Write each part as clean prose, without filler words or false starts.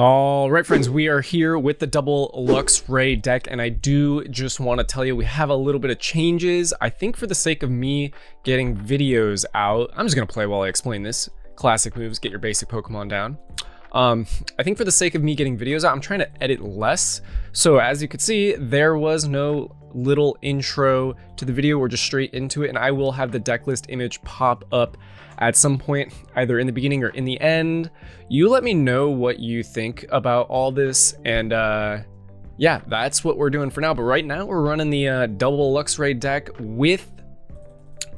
All right, friends, we are here with the double Luxray deck, and I do just want to tell you we have a little bit of changes. I think for the sake of me getting videos out, I'm just going to play while I explain this. Classic moves, get your basic Pokemon down. I think for the sake of me getting videos out, I'm trying to edit less. So as you can see, there was no little intro to the video. We're just straight into it, and I will have the deck list image pop up at some point, either in the beginning or in the end. You let me know what you think about all this, and yeah, that's what we're doing for now. But right now, we're running the double Luxray deck with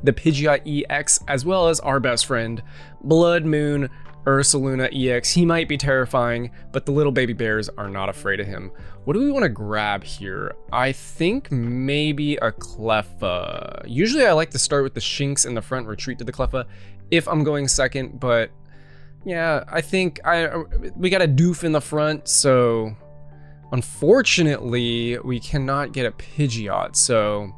the Pidgeot EX, as well as our best friend, Blood Moon Ursaluna EX. He might be terrifying, but the little baby bears are not afraid of him. What do we want to grab here? I think maybe a Cleffa. Usually I like to start with the Shinx in the front, retreat to the Cleffa if I'm going second, but yeah, I think we got a Doof in the front, so unfortunately we cannot get a Pidgeot, so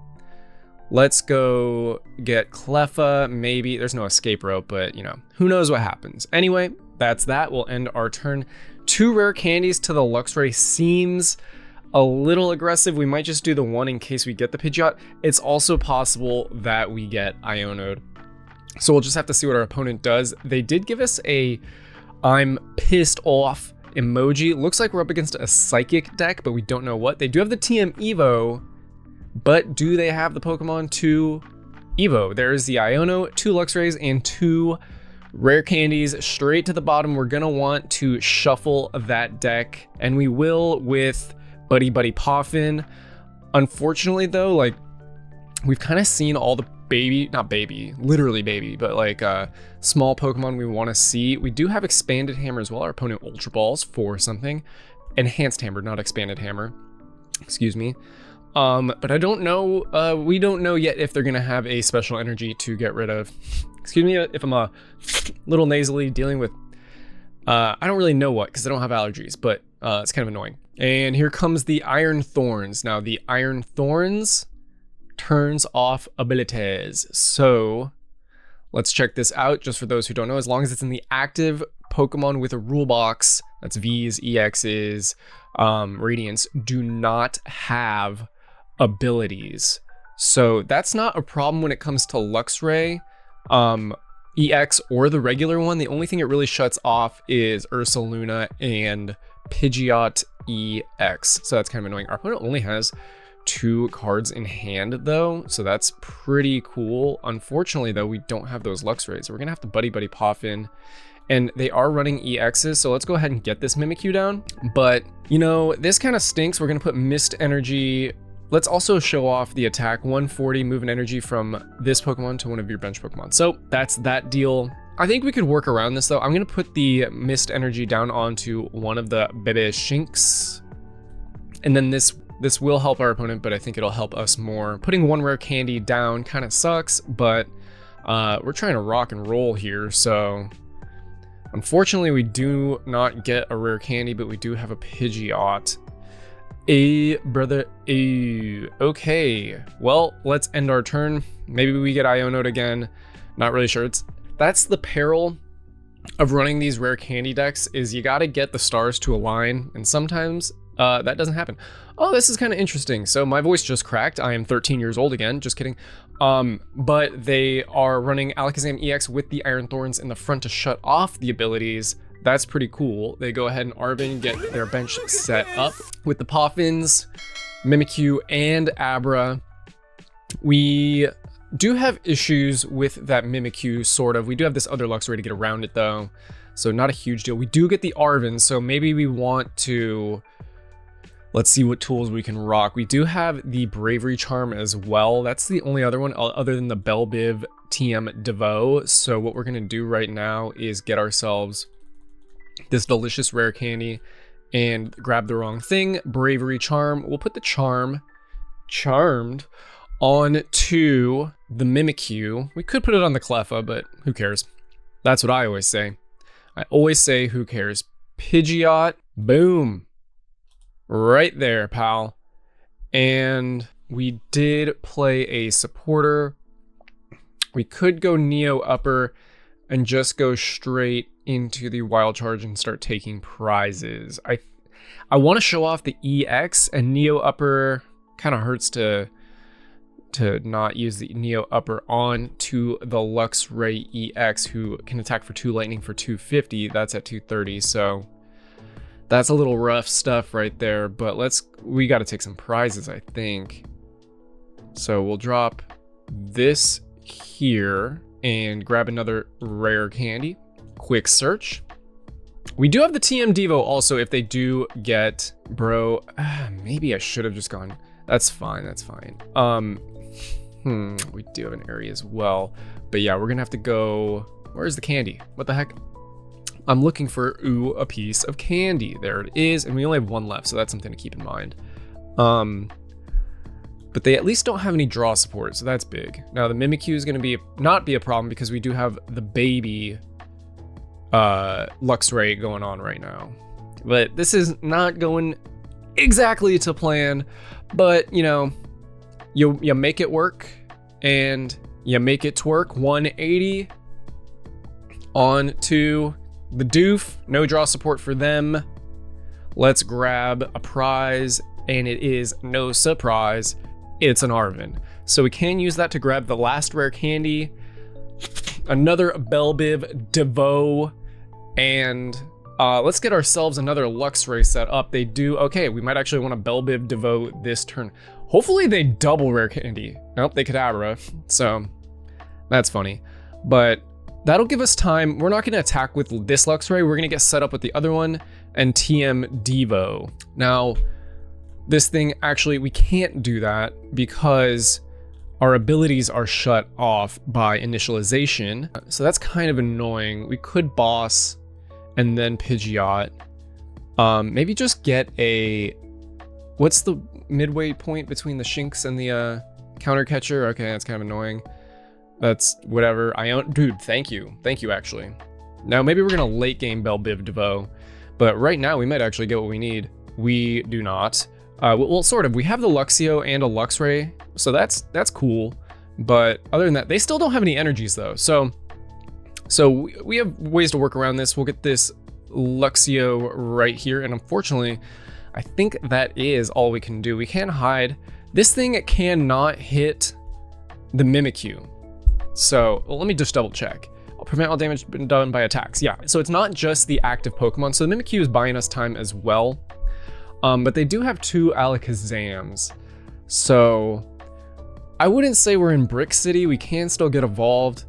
let's go get Cleffa. Maybe there's no escape rope, but you know, who knows what happens. Anyway, that's that. We'll end our turn. 2 rare candies to the Luxray seems a little aggressive. We might just do the 1 in case we get the Pidgeot. It's also possible that we get Iono'd, so we'll just have to see what our opponent does. They did give us a I'm pissed off emoji. Looks like we're up against a psychic deck, but we don't know what. They do have the TM Evo, but do they have the Pokemon to Evo? There's the Iono, 2 Luxrays, and 2 rare candies straight to the bottom. We're gonna want to shuffle that deck, and we will with Buddy Buddy Poffin. Unfortunately though, like, we've kind of seen all the literally baby, but like small Pokemon we want to see. We do have Expanded Hammer as well. Our opponent Ultra Balls for something. Enhanced Hammer, not Expanded Hammer. Excuse me. But I don't know, we don't know yet if they're gonna have a special energy to get rid of. Excuse me if I'm a little nasally dealing with, I don't really know what, because I don't have allergies, but it's kind of annoying. And here comes the Iron Thorns. Now the Iron Thorns turns off abilities. So let's check this out just for those who don't know. As long as it's in the active Pokemon with a rule box, that's V's, EX's, Radiants, do not have abilities. So that's not a problem when it comes to Luxray, EX, or the regular one. The only thing it really shuts off is Ursaluna and Pidgeot EX. So that's kind of annoying. Our opponent only has 2 cards in hand though, so that's pretty cool. Unfortunately though, we don't have those Luxrays, so we're gonna have to Buddy Buddy Poffin. And they are running EXs, so let's go ahead and get this Mimikyu down. But, you know, this kind of stinks. We're going to put Mist Energy. Let's also show off the attack. 140 movement energy from this Pokemon to one of your bench Pokemon. So that's that deal. I think we could work around this, though. I'm going to put the Mist Energy down onto one of the Bebe Shinx. And then this will help our opponent, but I think it'll help us more. Putting 1 rare candy down kind of sucks, but we're trying to rock and roll here, so unfortunately, we do not get a rare candy, but we do have a Pidgeot. Brother. Okay. Well, let's end our turn. Maybe we get Iono'd again. Not really sure. That's the peril of running these rare candy decks, is you got to get the stars to align, and sometimes that doesn't happen. Oh, this is kind of interesting. So my voice just cracked. I am 13 years old again. Just kidding. But they are running Alakazam EX with the Iron Thorns in the front to shut off the abilities. That's pretty cool. They go ahead and Arven get their bench set up with the Poffins, Mimikyu, and Abra. We do have issues with that Mimikyu, sort of. We do have this other Luxray to get around it, though, so not a huge deal. We do get the Arven, so maybe we want to... Let's see what tools we can rock. We do have the Bravery Charm as well. That's the only other one other than the Belbiv TM Devo. So what we're gonna do right now is get ourselves this delicious rare candy and grab the wrong thing. Bravery Charm. We'll put the Charmed on to the Mimikyu. We could put it on the Cleffa, but who cares? That's what I always say. I always say, who cares? Pidgeot, boom. Right there, pal. And we did play a supporter. We could go Neo Upper and just go straight into the wild charge and start taking prizes. I want to show off the EX, and Neo Upper kind of hurts to not use the Neo Upper on to the Luxray EX, who can attack for 2 lightning for 250. That's at 230, so that's a little rough stuff right there, but we got to take some prizes, I think. So we'll drop this here and grab another rare candy. Quick search. We do have the TM Devo also if they do get, bro, maybe I should have just gone. That's fine, that's fine. We do have an area as well, but yeah, we're gonna have to go, where's the candy? What the heck? I'm looking for, a piece of candy. There it is, and we only have 1 left, so that's something to keep in mind. But they at least don't have any draw support, so that's big. Now the Mimikyu is gonna not be a problem because we do have the baby Luxray going on right now. But this is not going exactly to plan, but you know, you make it work and you make it twerk. 180 on to the doof. No draw support for them. Let's grab a prize, and it is no surprise, it's an Arven. So we can use that to grab the last rare candy, another Belbiv Devo, and let's get ourselves another Luxray set up. They do, okay, we might actually want a Belbiv Devo this turn. Hopefully they double rare candy. Nope, they Kadabra, so that's funny. But that'll give us time. We're not gonna attack with this Luxray, we're gonna get set up with the other one and TM Devo. Now, this thing, actually, we can't do that because our abilities are shut off by initialization. So that's kind of annoying. We could boss and then Pidgeot. Maybe just get a, what's the midway point between the Shinx and the counter catcher? Okay, that's kind of annoying. That's whatever. Dude, thank you actually. Now maybe we're gonna late game Belbiv Devo, but right now we might actually get what we need. We do not. Well, sort of. We have the Luxio and a Luxray, so that's cool. But other than that, they still don't have any energies though. So we have ways to work around this. We'll get this Luxio right here, and unfortunately, I think that is all we can do. We can't hide. This thing cannot hit the Mimikyu. So let me just double check. I'll prevent all damage done by attacks. Yeah, so it's not just the active Pokemon. So the Mimikyu is buying us time as well. But they do have 2 Alakazams. So I wouldn't say we're in Brick City. We can still get evolved.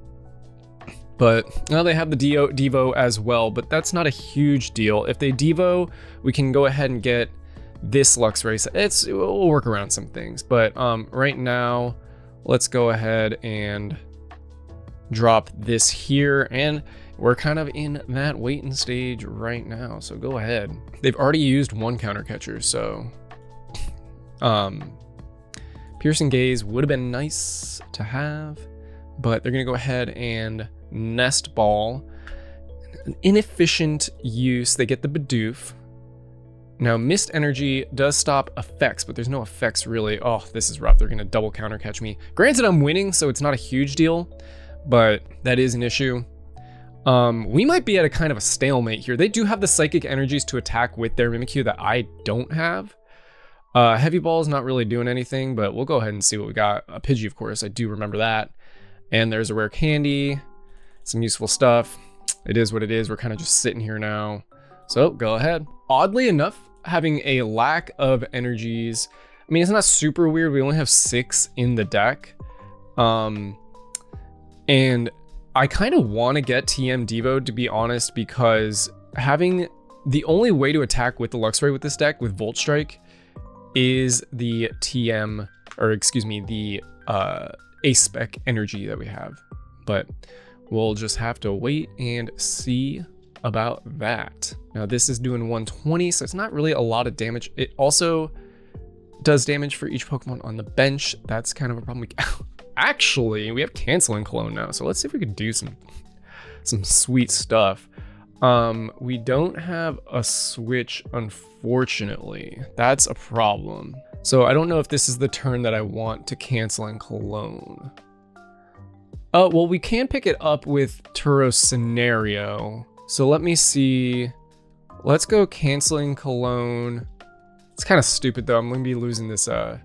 But now they have the Devo as well, but that's not a huge deal. If they Devo, we can go ahead and get this Luxray. We'll work around some things, but right now, let's go ahead and drop this here, and we're kind of in that waiting stage right now, so go ahead. They've already used 1 counter catcher, so Piercing Gaze would have been nice to have, but they're gonna go ahead and Nest Ball. An inefficient use. They get the Bidoof. Now Mist Energy does stop effects, but there's no effects really. Oh, this is rough. They're gonna double counter catch me. Granted, I'm winning, so it's not a huge deal, but that is an issue. We might be at a kind of a stalemate here. They do have the Psychic Energies to attack with their Mimikyu that I don't have. Heavy Ball is not really doing anything, but we'll go ahead and see what we got. A Pidgey, of course, I do remember that. And there's a rare candy, some useful stuff. It is what it is. We're kind of just sitting here now. So go ahead. Oddly enough, having a lack of energies, I mean, it's not super weird. We only have 6 in the deck. And I kind of want to get TM Devo, to be honest, because having the only way to attack with the Luxray with this deck, with Volt Strike, is the TM, or excuse me, the A-Spec energy that we have. But we'll just have to wait and see about that. Now this is doing 120, so it's not really a lot of damage. It also does damage for each Pokemon on the bench. That's kind of a problem. Actually, we have Canceling Clone now, so let's see if we could do some sweet stuff. We don't have a switch, unfortunately. That's a problem. So I don't know if this is the turn that I want to Canceling Clone. Well, we can pick it up with Turo Scenario. So let me see. Let's go canceling Cologne. It's kind of stupid though. I'm gonna be losing this. I'm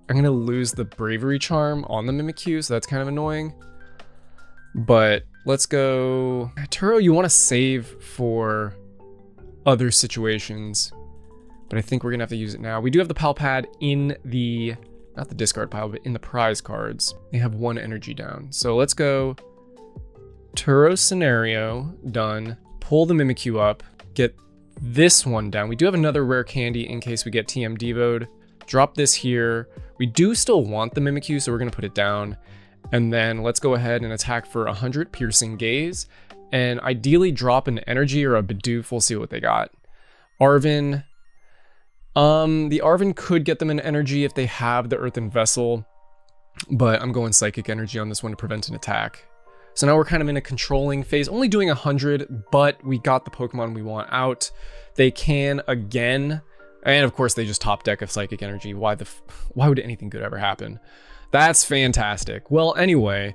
gonna lose the Bravery Charm on the Mimikyu, so that's kind of annoying. But let's go. Turo, you want to save for other situations, but I think we're gonna have to use it now. We do have the Pal Pad in the, not the discard pile, but in the prize cards. They have 1 energy down. So let's go Turo scenario, done. Pull the Mimikyu up, get this one down. We do have another rare candy in case we get TM Devo'd. Drop this here. We do still want the Mimikyu, so we're gonna put it down. And then let's go ahead and attack for 100 Piercing Gaze. And ideally drop an energy or a Bidoof. We'll see what they got. Arven. The Arven could get them an energy if they have the Earthen Vessel, but I'm going Psychic Energy on this one to prevent an attack. So now we're kind of in a controlling phase, only doing 100, but we got the Pokemon we want out. They can again, and of course they just top deck of Psychic Energy. Why would anything good ever happen? That's fantastic. Well, anyway,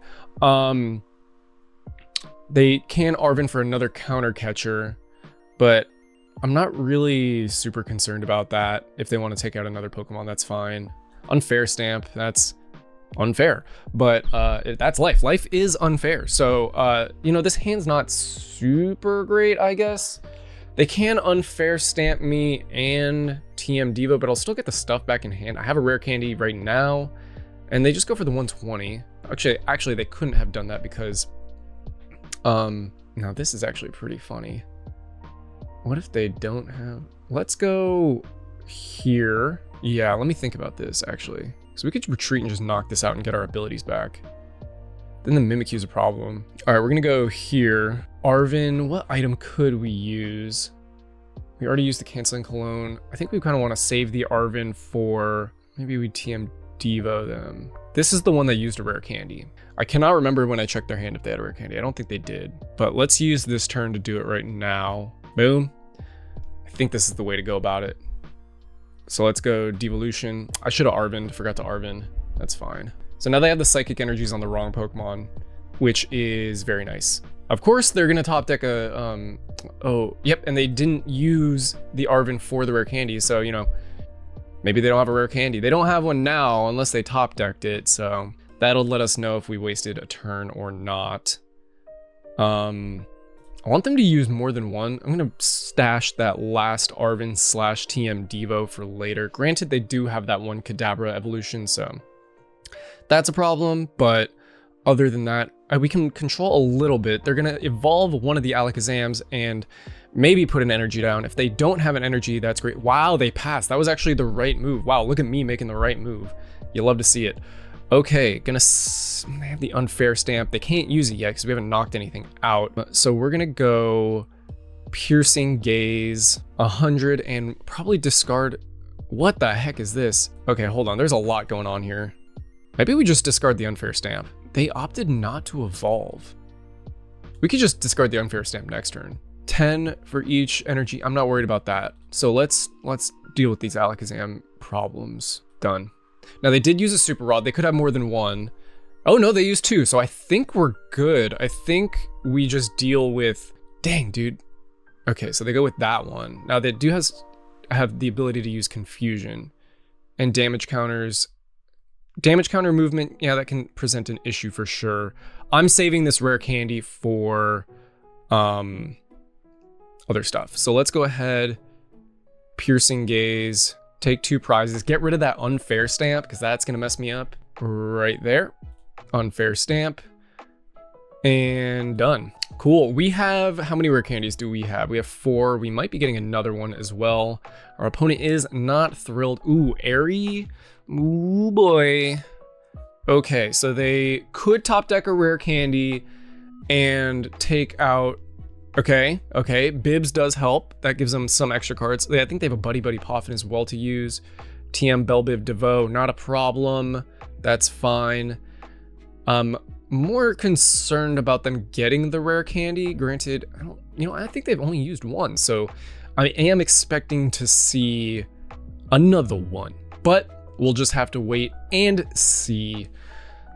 they can Arven for another counter catcher, but I'm not really super concerned about that. If they want to take out another Pokemon, that's fine. Unfair Stamp, that's unfair, but that's life. Life is unfair. So, you know, this hand's not super great, I guess. They can unfair stamp me and TM Devo, but I'll still get the stuff back in hand. I have a rare candy right now, and they just go for the 120. Actually, they couldn't have done that because, now this is actually pretty funny. What if they don't have, let's go here. Yeah, let me think about this actually. So we could retreat and just knock this out and get our abilities back. Then the Mimikyu's a problem. All right, we're gonna go here. Arven, what item could we use? We already used the Canceling Cologne. I think we kind of want to save the Arven for, maybe we TM Devo them. This is the one that used a rare candy. I cannot remember when I checked their hand if they had a rare candy. I don't think they did, but let's use this turn to do it right now. Boom. I think this is the way to go about it. So let's go Devolution. I should have Arvened, forgot to Arven. That's fine. So now they have the Psychic Energies on the wrong Pokemon, which is very nice. Of course, they're gonna top deck a, oh, yep, and they didn't use the Arven for the rare candy, so, you know, maybe they don't have a rare candy. They don't have one now unless they top decked it, so that'll let us know if we wasted a turn or not. I want them to use more than one. I'm gonna stash that last Arven / TM Devo for later. Granted, they do have that one Kadabra evolution, so that's a problem, but other than that, we can control a little bit. They're gonna evolve one of the Alakazams and maybe put an energy down. If they don't have an energy, that's great. Wow, they passed. That was actually the right move. Wow, look at me making the right move. You love to see it. Okay, they have the unfair stamp. They can't use it yet because we haven't knocked anything out. So we're gonna go Piercing Gaze, 100, and probably discard. What the heck is this? Okay, hold on. There's a lot going on here. Maybe we just discard the unfair stamp. They opted not to evolve. We could just discard the unfair stamp next turn. 10 for each energy. I'm not worried about that. So let's deal with these Alakazam problems. Done. Now they did use a Super Rod. They could have more than one. Oh no, they used 2. So I think we're good. I think we just deal with, dang dude. Okay, so they go with that one. Now they do have the ability to use Confusion and damage counters. Damage counter movement, yeah, that can present an issue for sure. I'm saving this rare candy for other stuff. So let's go ahead, Piercing Gaze, take 2 prizes, get rid of that unfair stamp because that's gonna mess me up. Right there, unfair stamp, and done. Cool. We have, how many rare candies do we have? We have 4. We might be getting another one as well. Our opponent is not thrilled. Ooh, Airy. Ooh boy. Okay, so they could top deck a rare candy and take out. Okay, Bibs does help. That gives them some extra cards. I think they have a Buddy Poffin as well to use. TM Belbiv Devo, not a problem. That's fine. More concerned about them getting the rare candy. Granted, I think they've only used 1, so I am expecting to see another one, but we'll just have to wait and see.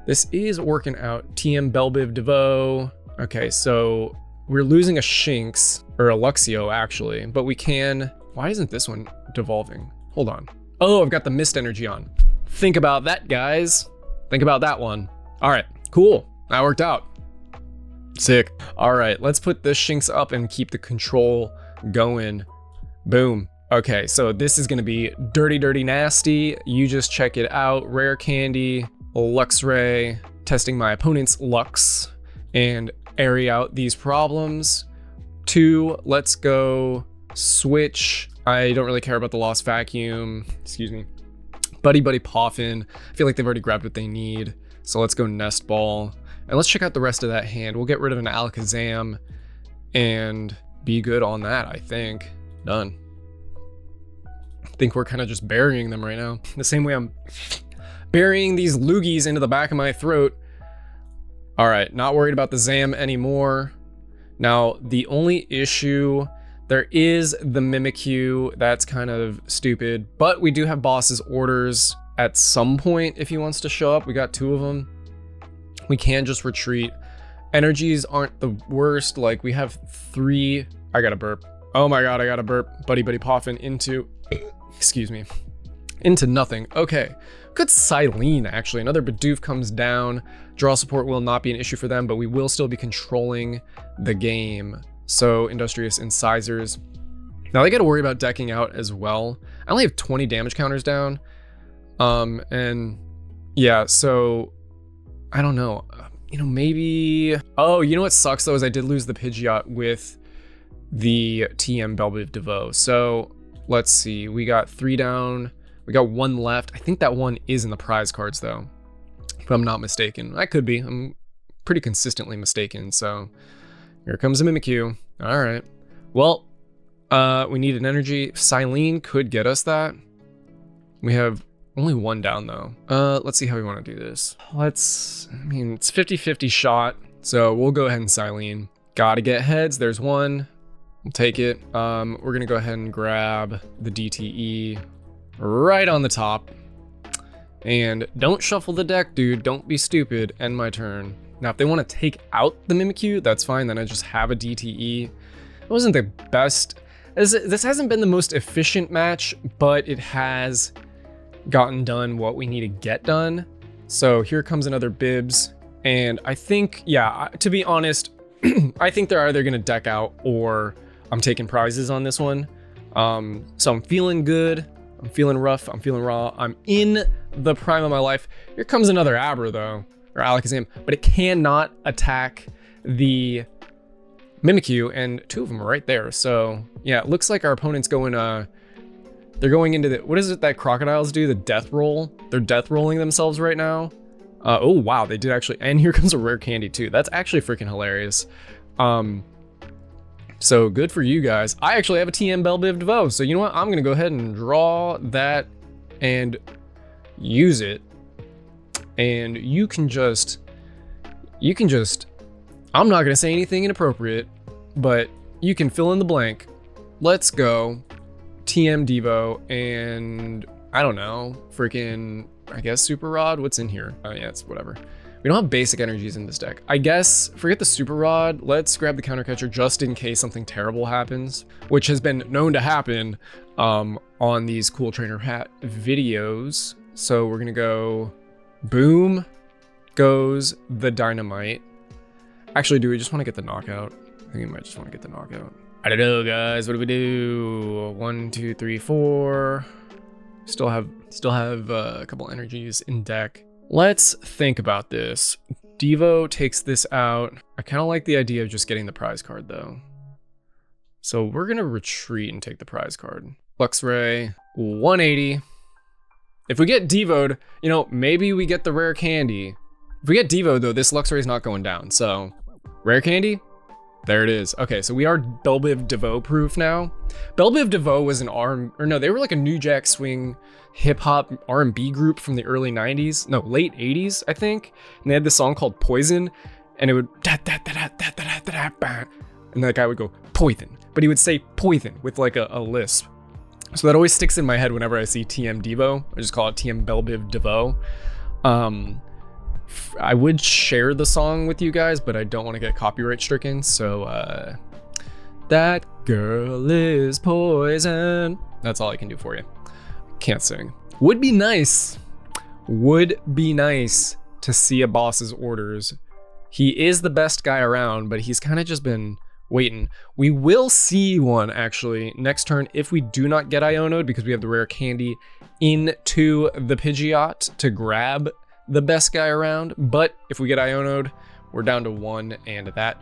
This is working out. TM Belbiv Devo. Okay, so we're losing a Shinx, or a Luxio actually, but we can, why isn't this one devolving? Hold on. Oh, I've got the Mist Energy on. Think about that, guys. Think about that one. All right, cool. That worked out. Sick. All right, let's put this Shinx up and keep the control going. Boom. Okay, so this is gonna be dirty, dirty, nasty. You just check it out. Rare Candy, Luxray, testing my opponent's Lux and area out these problems. 2, let's go switch. I don't really care about the Lost Vacuum. Excuse me. Buddy Buddy Poffin. I feel like they've already grabbed what they need. So let's go Nest Ball. And let's check out the rest of that hand. We'll get rid of an Alakazam and be good on that, I think. Done. I think we're kind of just burying them right now. The same way I'm burying these loogies into the back of my throat. All right, not worried about the Zam anymore. Now, the only issue, there is the Mimikyu. That's kind of stupid, but we do have boss's orders at some point if he wants to show up. We got 2 of them. We can just retreat. Energies aren't the worst. Like, we have 3. I got a burp. Oh my god, I got a burp. Buddy Buddy Poffin into, excuse me, into nothing. Okay, good Silene actually. Another Bidoof comes down. Draw support will not be an issue for them, but we will still be controlling the game. So Industrious Incisors. Now they got to worry about decking out as well. I only have 20 damage counters down. And yeah, so I don't know. You know, maybe, oh, you know what sucks though is I did lose the Pidgeot with the TM Belbiv Devo. So let's see, we got 3 down. We got 1 left. I think that 1 is in the prize cards though, if I'm not mistaken. I could be. I'm pretty consistently mistaken. So here comes a Mimikyu. All right. Well, we need an energy. Silene could get us that. We have only 1 down though. Let's see how we want to do this. I mean, it's 50-50 shot. So we'll go ahead and Silene. Gotta get heads. There's 1. We'll take it. We're gonna go ahead and grab the DTE right on the top. And don't shuffle the deck, dude. Don't be stupid. End my turn. Now, if they want to take out the Mimikyu, that's fine. Then I just have a DTE. It wasn't the best. This hasn't been the most efficient match, but it has gotten done what we need to get done. So here comes another Bibs. And I think, yeah, to be honest, I think they're either going to deck out or I'm taking prizes on this one. So I'm feeling good. I'm feeling rough. I'm feeling raw. I'm in the prime of my life. Here comes another Abra though, or Alakazam, but it cannot attack the Mimikyu, and 2 of them are right there. So yeah, it looks like our opponent's going, they're going into the, what is it that crocodiles do? The death roll. They're death rolling themselves right now. Oh wow, they did actually, and here comes a rare candy too. That's actually freaking hilarious. So good for you guys. I actually have a TM Belbiv Devo, so you know what? I'm gonna go ahead and draw that and use it. And you can just, I'm not gonna say anything inappropriate, but you can fill in the blank. Let's go TM Devo and I don't know, freaking, I guess Super Rod. What's in here? Oh yeah, it's whatever. We don't have basic energies in this deck. I guess, forget the Super Rod. Let's grab the Counter Catcher just in case something terrible happens, which has been known to happen on these Cool Trainer Hat videos. So we're gonna go, boom, goes the Dynamite. Actually, do we just want to get the knockout? I think we might just want to get the knockout. I don't know, guys. What do we do? 1, 2, 3, 4. Still have a couple energies in deck. Let's think about this. Devo takes this out. I kind of like the idea of just getting the prize card though. So we're gonna retreat and take the prize card. Luxray, 180. If we get Devo'd, you know, maybe we get the rare candy. If we get Devo'd though, this Luxray is not going down. So rare candy, there it is. Okay, so we are Belbiv Devo proof now. Belbiv Devo was an they were like a New Jack Swing hip hop R&B group from the early 90s, no, late 80s, I think. And they had this song called Poison, and it would and that guy would go Poison, but he would say Poison with like a lisp. So that always sticks in my head whenever I see TM Devo. I just call it TM Belbiv Devo. I would share the song with you guys, but I don't want to get copyright stricken. So that girl is poison. That's all I can do for you. Can't sing. Would be nice to see a boss's orders. He is the best guy around, but he's kind of just been waiting. We will see one actually next turn if we do not get Iono'd, because we have the rare candy into the Pidgeot to grab the best guy around. But if we get Iono'd, we're down to 1, and that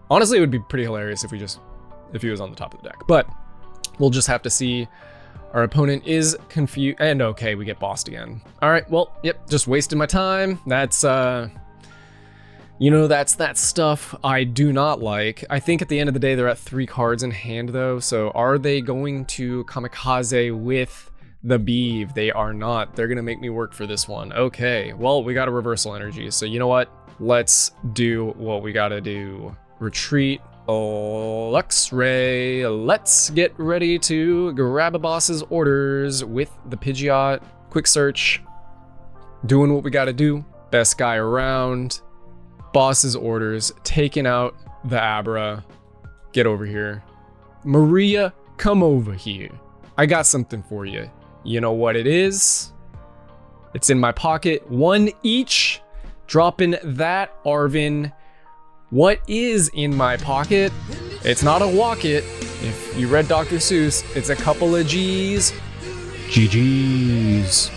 honestly it would be pretty hilarious if he was on the top of the deck. But we'll just have to see. Our opponent is confused, and okay, we get bossed again. All right, well, yep, just wasted my time. That's you know, that's that stuff I do not like. I think at the end of the day, they're at 3 cards in hand though. So are they going to kamikaze with the Beeve? They are not. They're gonna make me work for this one. Okay, well, we got a reversal energy. So you know what? Let's do what we gotta do. Retreat. Luxray. Let's get ready to grab a boss's orders with the Pidgeot. Quick search. Doing what we gotta do. Best guy around. Boss's orders. Taking out the Abra. Get over here. Maria, come over here. I got something for you. You know what it is? It's in my pocket. 1 each. Dropping that, Arvin. What is in my pocket? It's not a walk-it. If you read Dr. Seuss, it's a couple of G's. GG's.